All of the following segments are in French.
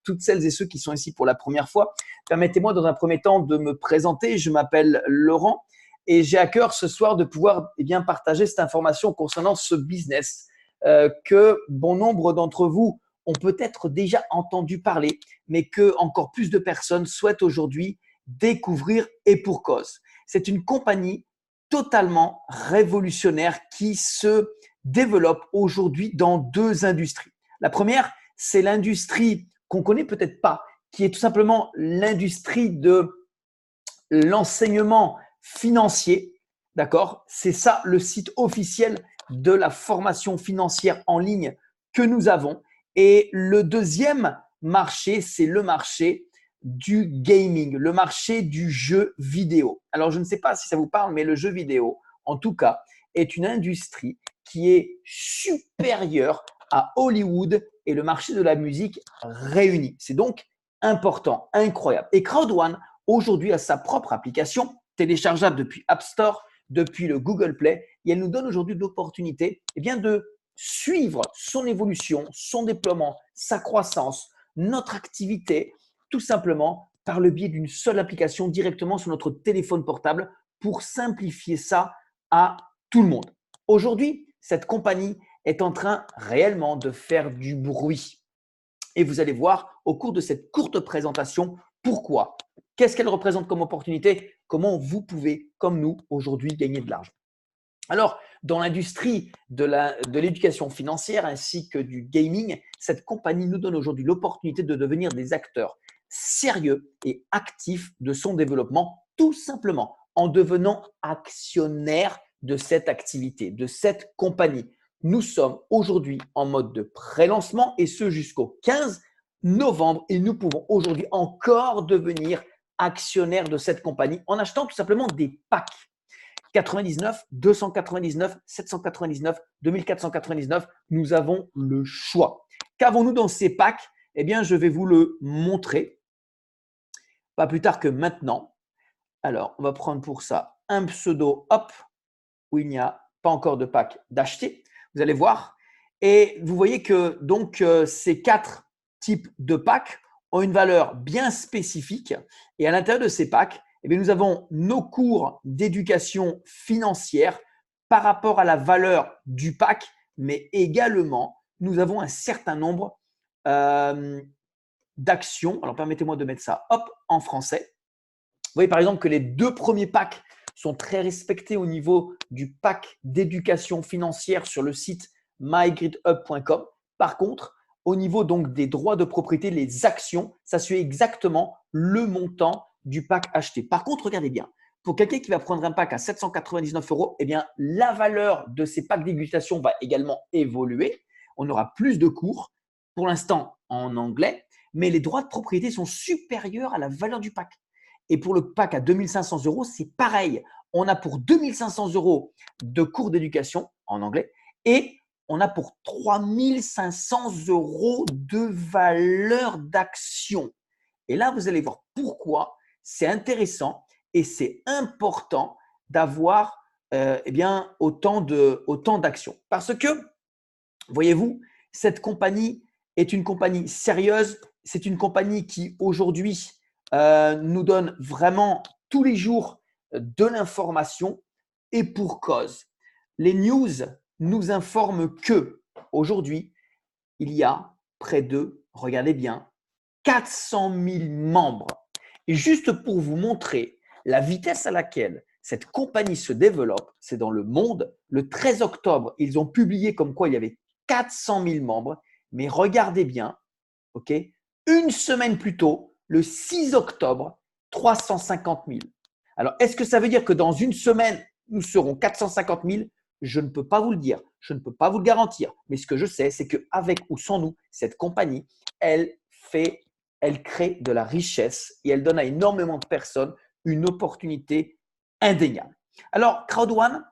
toutes celles et ceux qui sont ici pour la première fois. Permettez-moi dans un premier temps de me présenter. Je m'appelle Laurent et j'ai à cœur ce soir de pouvoir partager cette information concernant ce business que bon nombre d'entre vous ont peut-être déjà entendu parler, mais que encore plus de personnes souhaitent aujourd'hui découvrir et pour cause. C'est une compagnie totalement révolutionnaire qui se développe aujourd'hui dans deux industries. La première, c'est l'industrie qu'on connaît peut-être pas, qui est tout simplement l'industrie de l'enseignement financier. D'accord? C'est ça le site officiel de la formation financière en ligne que nous avons. Et le deuxième marché, c'est le marché du gaming, le marché du jeu vidéo. Alors, je ne sais pas si ça vous parle, mais le jeu vidéo, en tout cas, est une industrie qui est supérieure à Hollywood et le marché de la musique réunis. C'est donc important, incroyable. Et Crowd1, aujourd'hui, a sa propre application téléchargeable depuis App Store, depuis le Google Play, et elle nous donne aujourd'hui l'opportunité de suivre son évolution, son déploiement, sa croissance, notre activité, tout simplement par le biais d'une seule application directement sur notre téléphone portable pour simplifier ça à tout le monde. Aujourd'hui, cette compagnie est en train réellement de faire du bruit. Et vous allez voir au cours de cette courte présentation pourquoi, qu'est-ce qu'elle représente comme opportunité, comment vous pouvez, comme nous, aujourd'hui, gagner de l'argent. Alors, dans l'industrie de l'éducation financière ainsi que du gaming, cette compagnie nous donne aujourd'hui l'opportunité de devenir des acteurs sérieux et actifs de son développement, tout simplement en devenant actionnaire de cette activité, de cette compagnie. Nous sommes aujourd'hui en mode de pré-lancement et ce jusqu'au 15 novembre et nous pouvons aujourd'hui encore devenir actionnaire de cette compagnie en achetant tout simplement des packs. 99, 299, 799, 2499, nous avons le choix. Qu'avons-nous dans ces packs? Je vais vous le montrer. Pas plus tard que maintenant. Alors, on va prendre pour ça un pseudo, hop, où il n'y a pas encore de pack d'acheter. Vous allez voir. Et vous voyez que donc ces 4 types de packs ont une valeur bien spécifique. Et à l'intérieur de ces packs, nous avons nos cours d'éducation financière par rapport à la valeur du pack, mais également, nous avons un certain nombre d'actions. Alors, permettez-moi de mettre ça en français. Vous voyez par exemple que les 2 premiers packs sont très respectés au niveau du pack d'éducation financière sur le site mygridhub.com. Par contre, au niveau donc des droits de propriété, les actions, ça suit exactement le montant du pack acheté. Par contre, regardez bien, pour quelqu'un qui va prendre un pack à 799 €, la valeur de ces packs d'éducation va également évoluer. On aura plus de cours, pour l'instant en anglais, mais les droits de propriété sont supérieurs à la valeur du pack. Et pour le pack à 2500 €, c'est pareil. On a pour 2500 € de cours d'éducation en anglais et on a pour 3500 € de valeur d'action. Et là, vous allez voir pourquoi c'est intéressant et c'est important d'avoir autant d'actions. Parce que, voyez-vous, cette compagnie est une compagnie sérieuse. C'est une compagnie qui aujourd'hui nous donne vraiment tous les jours de l'information et pour cause. Les news nous informent que aujourd'hui, il y a près de, regardez bien, 400 000 membres. Et juste pour vous montrer la vitesse à laquelle cette compagnie se développe, c'est dans le monde. Le 13 octobre, ils ont publié comme quoi il y avait 400 000 membres. Mais regardez bien, ok, une semaine plus tôt, le 6 octobre, 350 000. Alors, est-ce que ça veut dire que dans une semaine, nous serons 450 000? Je ne peux pas vous le dire. Je ne peux pas vous le garantir. Mais ce que je sais, c'est qu'avec ou sans nous, cette compagnie, elle crée de la richesse et elle donne à énormément de personnes une opportunité indéniable. Alors, Crowd1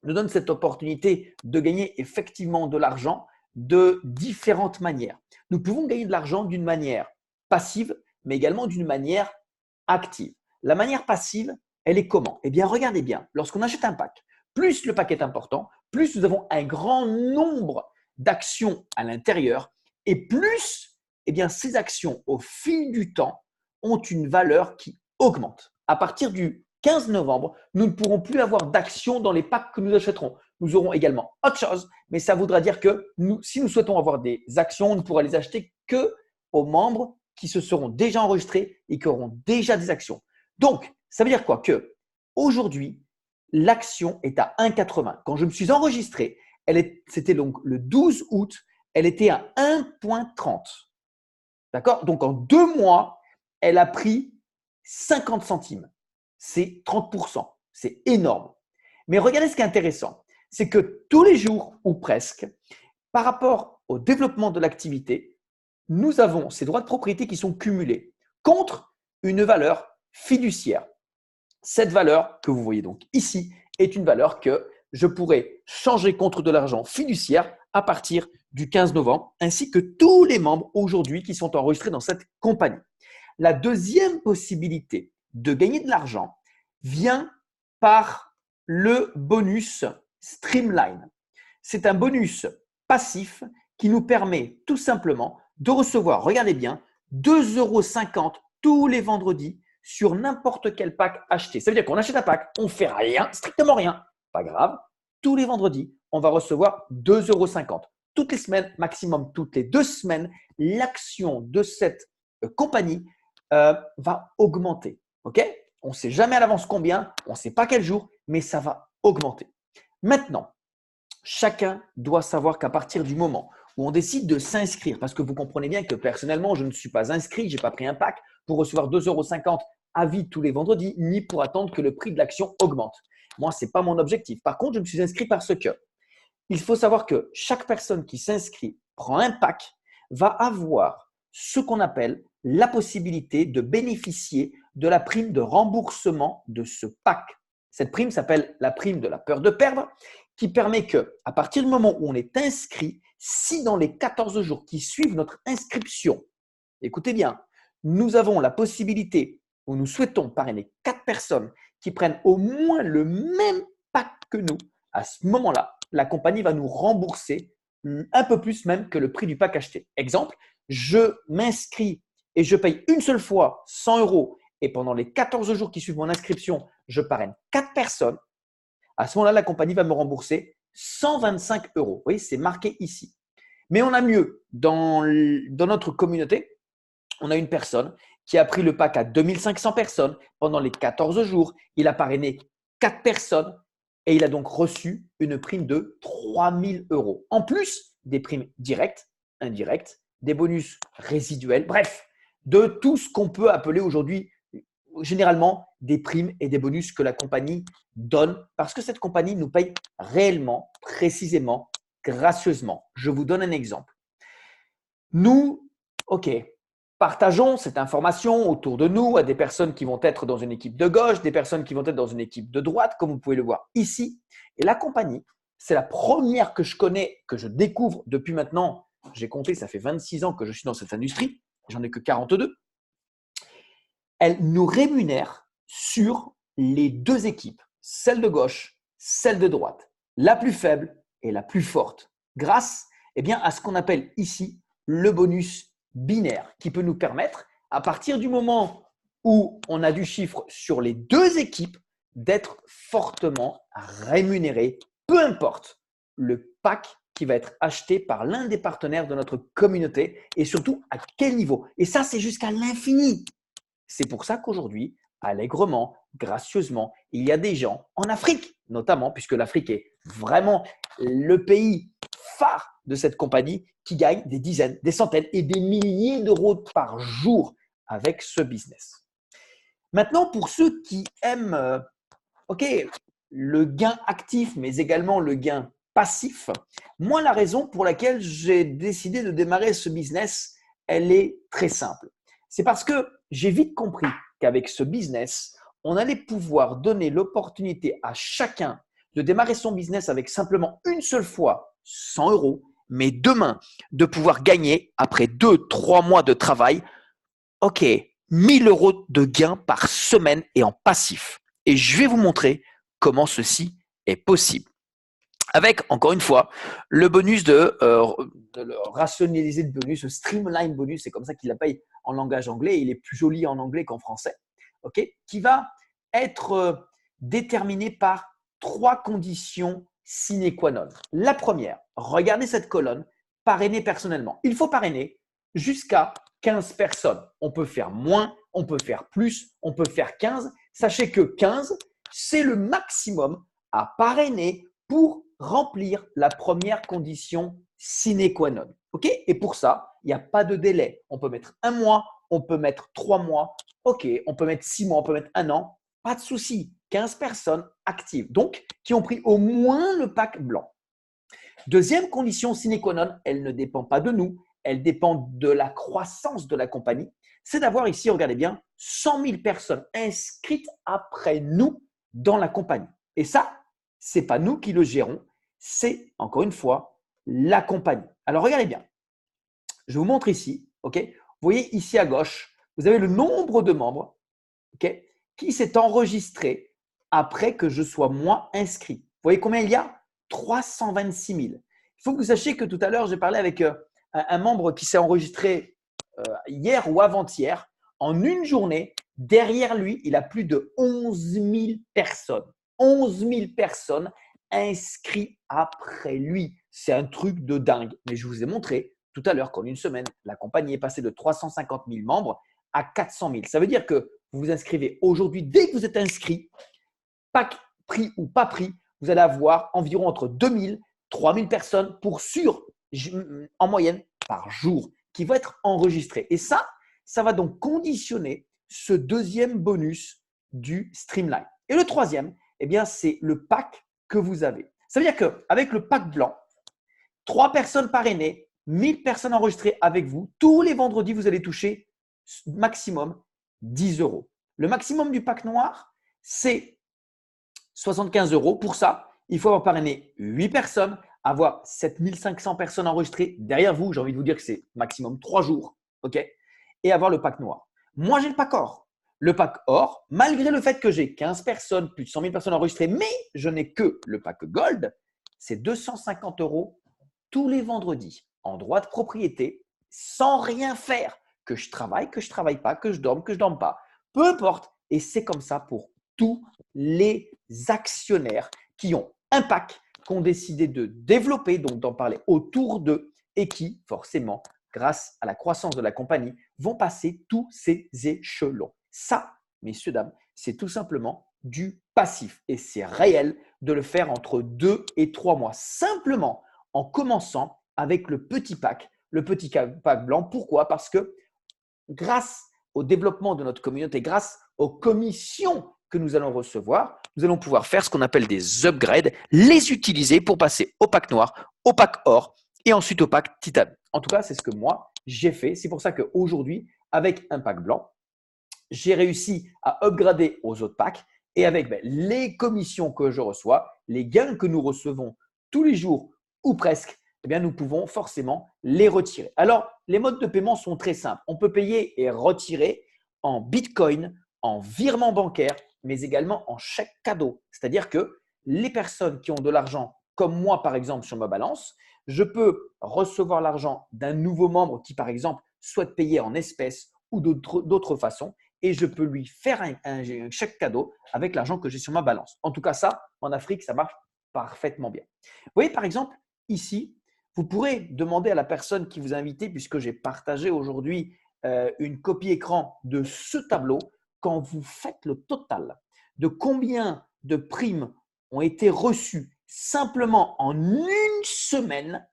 nous donne cette opportunité de gagner effectivement de l'argent de différentes manières. Nous pouvons gagner de l'argent d'une manière passive, mais également d'une manière active. La manière passive, elle est comment? Regardez bien, lorsqu'on achète un pack, plus le pack est important, plus nous avons un grand nombre d'actions à l'intérieur et plus eh bien, ces actions, au fil du temps, ont une valeur qui augmente. À partir du 15 novembre, nous ne pourrons plus avoir d'actions dans les packs que nous achèterons. Nous aurons également autre chose, mais ça voudra dire que si nous souhaitons avoir des actions, on ne pourra les acheter que aux membres qui se seront déjà enregistrés et qui auront déjà des actions. Donc, ça veut dire quoi? Que aujourd'hui, l'action est à 1,80. Quand je me suis enregistré, c'était donc le 12 août, elle était à 1,30. D'accord? Donc, en 2 mois, elle a pris 50 centimes. C'est 30%. C'est énorme. Mais regardez ce qui est intéressant. C'est que tous les jours, ou presque, par rapport au développement de l'activité, nous avons ces droits de propriété qui sont cumulés contre une valeur fiduciaire. Cette valeur que vous voyez donc ici est une valeur que je pourrais changer contre de l'argent fiduciaire à partir du 15 novembre, ainsi que tous les membres aujourd'hui qui sont enregistrés dans cette compagnie. La deuxième possibilité de gagner de l'argent vient par le bonus Streamline. C'est un bonus passif qui nous permet tout simplement de recevoir, regardez bien, 2,50 € tous les vendredis sur n'importe quel pack acheté. Ça veut dire qu'on achète un pack, on ne fait rien, strictement rien. Pas grave. Tous les vendredis, on va recevoir 2,50 € toutes les semaines, maximum toutes les 2 semaines. L'action de cette compagnie va augmenter. Ok? On ne sait jamais à l'avance combien, on ne sait pas quel jour, mais ça va augmenter. Maintenant, chacun doit savoir qu'à partir du moment où on décide de s'inscrire, parce que vous comprenez bien que personnellement, je ne suis pas inscrit, je n'ai pas pris un pack pour recevoir 2,50 € à vie tous les vendredis, ni pour attendre que le prix de l'action augmente. Moi, ce n'est pas mon objectif. Par contre, je me suis inscrit parce que il faut savoir que chaque personne qui s'inscrit, prend un pack, va avoir ce qu'on appelle la possibilité de bénéficier de la prime de remboursement de ce pack. Cette prime s'appelle la prime de la peur de perdre, qui permet que, à partir du moment où on est inscrit, si dans les 14 jours qui suivent notre inscription, écoutez bien, nous avons la possibilité où nous souhaitons parrainer 4 personnes qui prennent au moins le même pack que nous, à ce moment-là, la compagnie va nous rembourser un peu plus même que le prix du pack acheté. Exemple, je m'inscris et je paye une seule fois 100 € et pendant les 14 jours qui suivent mon inscription, je parraine 4 personnes. À ce moment-là, la compagnie va me rembourser 125 €. Vous voyez, c'est marqué ici. Mais on a mieux. Dans notre communauté, on a une personne qui a pris le pack à 2500 personnes pendant les 14 jours. Il a parrainé 4 personnes et il a donc reçu une prime de 3000 €. En plus des primes directes, indirectes, des bonus résiduels, bref, de tout ce qu'on peut appeler aujourd'hui généralement des primes et des bonus que la compagnie donne parce que cette compagnie nous paye réellement, précisément, gracieusement. Je vous donne un exemple. Nous, ok, partageons cette information autour de nous à des personnes qui vont être dans une équipe de gauche, des personnes qui vont être dans une équipe de droite, comme vous pouvez le voir ici. Et la compagnie, c'est la première que je connais, que je découvre depuis maintenant. J'ai compté, ça fait 26 ans que je suis dans cette industrie. J'en ai que 42. Elle nous rémunère sur les 2 équipes, celle de gauche, celle de droite, la plus faible et la plus forte, grâce à ce qu'on appelle ici le bonus binaire, qui peut nous permettre, à partir du moment où on a du chiffre sur les 2 équipes, d'être fortement rémunéré, peu importe le pack qui va être acheté par l'un des partenaires de notre communauté et surtout à quel niveau. Et ça, c'est jusqu'à l'infini. C'est pour ça qu'aujourd'hui, allègrement, gracieusement, il y a des gens en Afrique, notamment, puisque l'Afrique est vraiment le pays phare de cette compagnie, qui gagnent des dizaines, des centaines et des milliers d'euros par jour avec ce business. Maintenant, pour ceux qui aiment le gain actif, mais également le gain passif, moi, la raison pour laquelle j'ai décidé de démarrer ce business, elle est très simple. C'est parce que j'ai vite compris qu'avec ce business, on allait pouvoir donner l'opportunité à chacun de démarrer son business avec simplement une seule fois 100 €, mais demain, de pouvoir gagner, après 2-3 mois de travail, 1000 € de gains par semaine et en passif. Et je vais vous montrer comment ceci est possible. Avec, encore une fois, le bonus de le rationaliser de bonus, le streamline bonus, c'est comme ça qu'il l'appelle en langage anglais. Il est plus joli en anglais qu'en français, ok, qui va être déterminé par 3 conditions sine qua non. La première, regardez cette colonne, parrainer personnellement. Il faut parrainer jusqu'à 15 personnes. On peut faire moins, on peut faire plus, on peut faire 15. Sachez que 15, c'est le maximum à parrainer pour remplir la première condition sine qua non. OK? Et pour ça, il n'y a pas de délai. On peut mettre 1 mois, on peut mettre 3 mois, OK, on peut mettre 6 mois, on peut mettre 1 an. Pas de souci. 15 personnes actives, donc qui ont pris au moins le pack blanc. Deuxième condition sine qua non, elle ne dépend pas de nous, elle dépend de la croissance de la compagnie. C'est d'avoir ici, regardez bien, 100 000 personnes inscrites après nous dans la compagnie. Et ça, ce n'est pas nous qui le gérons, c'est encore une fois la compagnie. Alors regardez bien, je vous montre ici, ok? Vous voyez ici à gauche, vous avez le nombre de membres, ok, qui s'est enregistré après que je sois moi inscrit. Vous voyez combien il y a? 326 000. Il faut que vous sachiez que tout à l'heure, j'ai parlé avec un membre qui s'est enregistré hier ou avant-hier. En une journée, derrière lui, il a plus de 11 000 personnes. 11 000 personnes inscrites après lui. C'est un truc de dingue. Mais je vous ai montré tout à l'heure qu'en une semaine, la compagnie est passée de 350 000 membres à 400 000. Ça veut dire que vous vous inscrivez aujourd'hui. Dès que vous êtes inscrit, pack pris ou pas pris, vous allez avoir environ entre 2000 3000 personnes pour sûr, en moyenne, par jour, qui vont être enregistrées. Et ça va donc conditionner ce deuxième bonus du Streamline. Et le troisième, eh bien, c'est le pack que vous avez. Ça veut dire qu'avec le pack blanc, 3 personnes parrainées, 1000 personnes enregistrées avec vous, tous les vendredis, vous allez toucher maximum 10 euros. Le maximum du pack noir, c'est 75 euros. Pour ça, il faut avoir parrainé 8 personnes, avoir 7500 personnes enregistrées derrière vous. J'ai envie de vous dire que c'est maximum 3 jours, ok, et avoir le pack noir. Moi, j'ai le pack or. Le pack or, malgré le fait que j'ai 15 personnes, plus de 100 000 personnes enregistrées, mais je n'ai que le pack gold, c'est 250 euros tous les vendredis en droit de propriété, sans rien faire, que je travaille pas, que je dorme pas, peu importe. Et c'est comme ça pour tous les actionnaires qui ont un pack, qui ont décidé de développer, donc d'en parler autour d'eux et qui, forcément, grâce à la croissance de la compagnie, vont passer tous ces échelons. Ça, messieurs, dames, c'est tout simplement du passif et c'est réel de le faire entre 2 et 3 mois, simplement en commençant avec le petit pack blanc. Pourquoi? Parce que grâce au développement de notre communauté, grâce aux commissions que nous allons recevoir, nous allons pouvoir faire ce qu'on appelle des upgrades, les utiliser pour passer au pack noir, au pack or et ensuite au pack titane. En tout cas, c'est ce que moi, j'ai fait. C'est pour ça qu'aujourd'hui, avec un pack blanc, j'ai réussi à upgrader aux autres packs et avec les commissions que je reçois, les gains que nous recevons tous les jours ou presque, eh bien, nous pouvons forcément les retirer. Alors, les modes de paiement sont très simples. On peut payer et retirer en Bitcoin, en virement bancaire, mais également en chèque cadeau. C'est-à-dire que les personnes qui ont de l'argent, comme moi par exemple sur ma balance, je peux recevoir l'argent d'un nouveau membre qui par exemple souhaite payer en espèces ou d'autres façons et je peux lui faire un chèque cadeau avec l'argent que j'ai sur ma balance. En tout cas, ça, en Afrique, ça marche parfaitement bien. Vous voyez par exemple ici, vous pourrez demander à la personne qui vous a invité, puisque j'ai partagé aujourd'hui une copie écran de ce tableau, quand vous faites le total de combien de primes ont été reçues simplement en une semaine,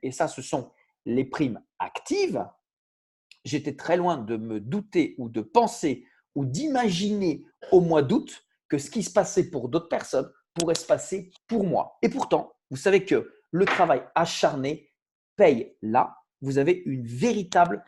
et ça, ce sont les primes actives, j'étais très loin de me douter ou de penser ou d'imaginer au mois d'août que ce qui se passait pour d'autres personnes pourrait se passer pour moi. Et pourtant, vous savez que le travail acharné paye là. Vous avez une véritable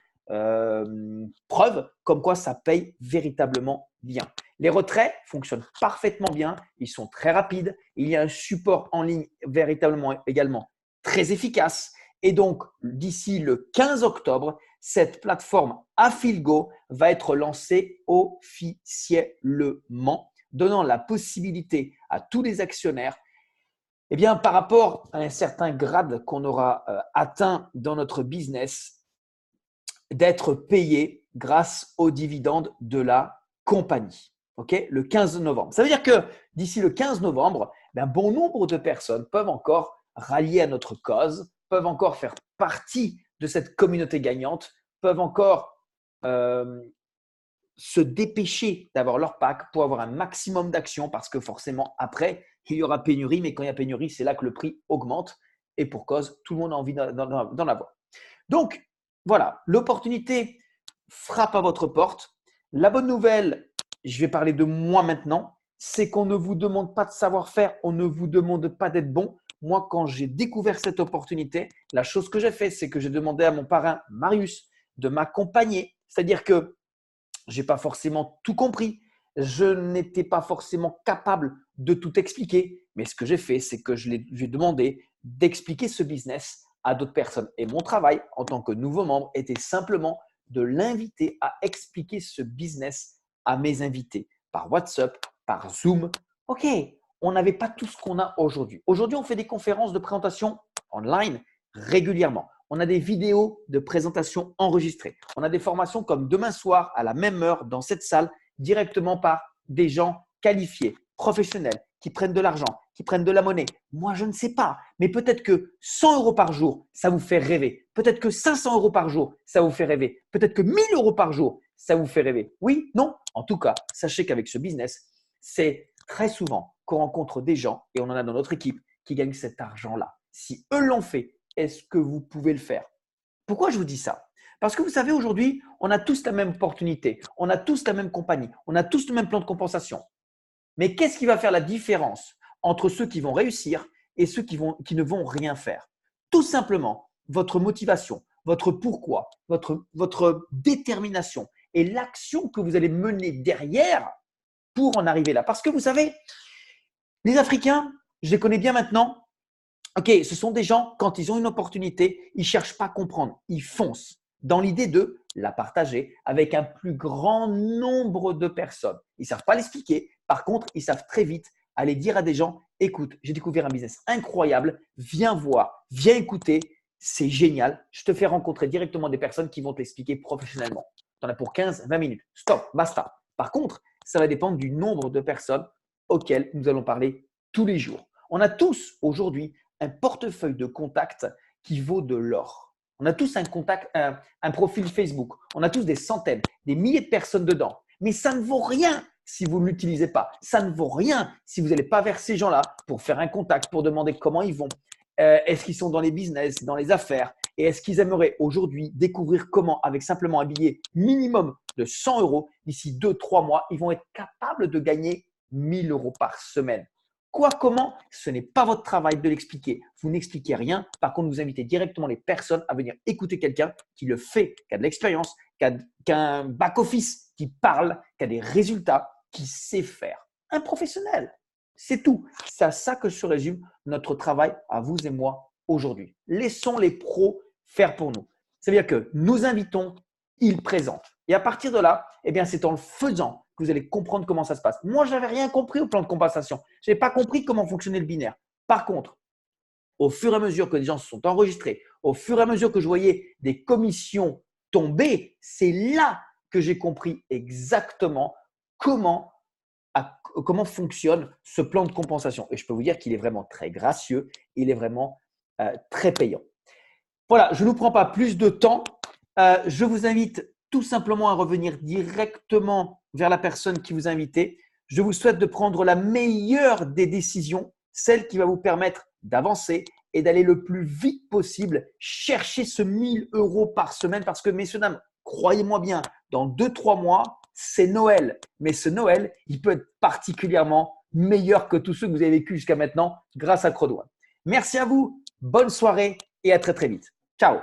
preuve comme quoi ça paye véritablement bien. Les retraits fonctionnent parfaitement bien. Ils sont très rapides. Il y a un support en ligne véritablement également très efficace. Et donc, d'ici le 15 octobre, cette plateforme Afilgo va être lancée officiellement, donnant la possibilité à tous les actionnaires Eh bien, par rapport à un certain grade qu'on aura atteint dans notre business, d'être payé grâce aux dividendes de la compagnie. Ok, le 15 novembre. Ça veut dire que d'ici le 15 novembre, bon nombre de personnes peuvent encore rallier à notre cause, peuvent encore faire partie de cette communauté gagnante, peuvent encore se dépêcher d'avoir leur pack pour avoir un maximum d'actions parce que forcément, après, il y aura pénurie. Mais quand il y a pénurie, c'est là que le prix augmente et pour cause, tout le monde a envie d'en avoir. Donc, voilà, l'opportunité frappe à votre porte. La bonne nouvelle, je vais parler de moi maintenant, c'est qu'on ne vous demande pas de savoir-faire, on ne vous demande pas d'être bon. Moi, quand j'ai découvert cette opportunité, la chose que j'ai fait, c'est que j'ai demandé à mon parrain Marius de m'accompagner. C'est-à-dire que je n'ai pas forcément tout compris. Je n'étais pas forcément capable de tout expliquer. Mais ce que j'ai fait, c'est que je lui ai demandé d'expliquer ce business à d'autres personnes. Et mon travail en tant que nouveau membre était simplement de l'inviter à expliquer ce business à mes invités par WhatsApp, par Zoom. OK, on n'avait pas tout ce qu'on a aujourd'hui. Aujourd'hui, on fait des conférences de présentation online régulièrement. On a des vidéos de présentation enregistrées. On a des formations comme demain soir à la même heure dans cette salle directement par des gens qualifiés, professionnels, qui prennent de l'argent, qui prennent de la monnaie. Moi, je ne sais pas, mais peut-être que 100 euros par jour, ça vous fait rêver. Peut-être que 500 euros par jour, ça vous fait rêver. Peut-être que 1000 euros par jour, ça vous fait rêver. Oui, non? En tout cas, sachez qu'avec ce business, c'est très souvent qu'on rencontre des gens, et on en a dans notre équipe, qui gagnent cet argent-là. Si eux l'ont fait, est-ce que vous pouvez le faire? Pourquoi je vous dis ça? Parce que vous savez, aujourd'hui, on a tous la même opportunité, on a tous la même compagnie, on a tous le même plan de compensation. Mais qu'est-ce qui va faire la différence entre ceux qui vont réussir et ceux qui ne vont rien faire? Tout simplement, votre motivation, votre pourquoi, votre détermination et l'action que vous allez mener derrière pour en arriver là. Parce que vous savez, les Africains, je les connais bien maintenant. Ok, ce sont des gens, quand ils ont une opportunité, ils ne cherchent pas à comprendre, ils foncent dans l'idée de la partager avec un plus grand nombre de personnes. Ils ne savent pas l'expliquer. Par contre, ils savent très vite aller dire à des gens, écoute, j'ai découvert un business incroyable, viens voir, viens écouter, c'est génial. Je te fais rencontrer directement des personnes qui vont te l'expliquer professionnellement. Tu en as pour 15, 20 minutes. Stop, basta. Par contre, ça va dépendre du nombre de personnes auxquelles nous allons parler tous les jours. On a tous aujourd'hui un portefeuille de contacts qui vaut de l'or. On a tous un profil Facebook. On a tous des centaines, des milliers de personnes dedans. Mais ça ne vaut rien si vous ne l'utilisez pas. Ça ne vaut rien si vous n'allez pas vers ces gens-là pour faire un contact, pour demander comment ils vont. Est-ce qu'ils sont dans les business, dans les affaires? Et est-ce qu'ils aimeraient aujourd'hui découvrir comment, avec simplement un billet minimum de 100 euros, d'ici 2-3 mois, ils vont être capables de gagner 1000 euros par semaine? Quoi, comment? Ce n'est pas votre travail de l'expliquer. Vous n'expliquez rien. Par contre, vous invitez directement les personnes à venir écouter quelqu'un qui le fait, qui a de l'expérience, qui a un back-office, qui parle, qui a des résultats, qui sait faire. Un professionnel. C'est tout. C'est à ça que se résume notre travail à vous et moi aujourd'hui. Laissons les pros faire pour nous. C'est-à-dire que nous invitons, ils présentent. Et à partir de là, c'est en le faisant que vous allez comprendre comment ça se passe. Moi, je n'avais rien compris au plan de compensation. Je n'avais pas compris comment fonctionnait le binaire. Par contre, au fur et à mesure que les gens se sont enregistrés, au fur et à mesure que je voyais des commissions tomber, c'est là que j'ai compris exactement comment fonctionne ce plan de compensation. Et je peux vous dire qu'il est vraiment très gracieux, il est vraiment très payant. Voilà, je ne vous prends pas plus de temps. Je vous invite tout simplement à revenir directement vers la personne qui vous a invité. Je vous souhaite de prendre la meilleure des décisions, celle qui va vous permettre d'avancer et d'aller le plus vite possible chercher ce 1000 euros par semaine parce que, messieurs, dames, croyez-moi bien, dans 2-3 mois, c'est Noël. Mais ce Noël, il peut être particulièrement meilleur que tous ceux que vous avez vécu jusqu'à maintenant grâce à Crowd One. Merci à vous, bonne soirée et à très très vite. Ciao.